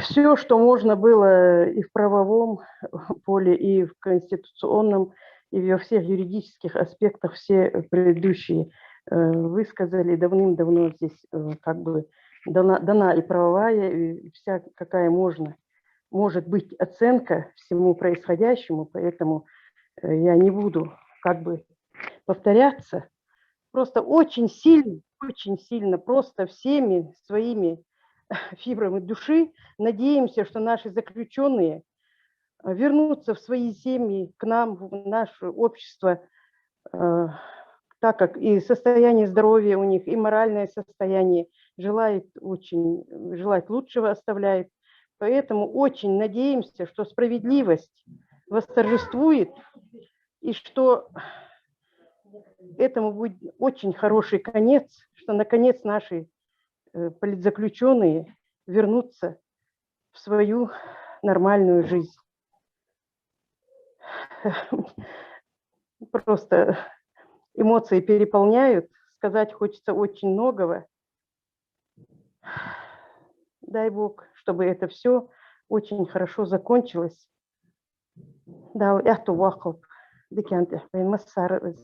все, что можно было и в правовом поле, и в конституционном, и во всех юридических аспектах все предыдущие высказали. Давным-давно здесь как бы дана и правовая, и вся какая может быть оценка всему происходящему, поэтому я не буду как бы повторяться. Просто очень сильно, просто всеми своими фибрами души надеемся, что наши заключенные вернутся в свои семьи, к нам, в наше общество, так как и состояние здоровья у них, и моральное состояние желает лучшего оставляет. Поэтому очень надеемся, что справедливость восторжествует, и что этому будет очень хороший конец, что наконец наши политзаключенные вернутся в свою нормальную жизнь. Просто эмоции переполняют, сказать хочется очень многого. Дай Бог, чтобы это все очень хорошо закончилось. Да, это вакуум. Диканты, массары,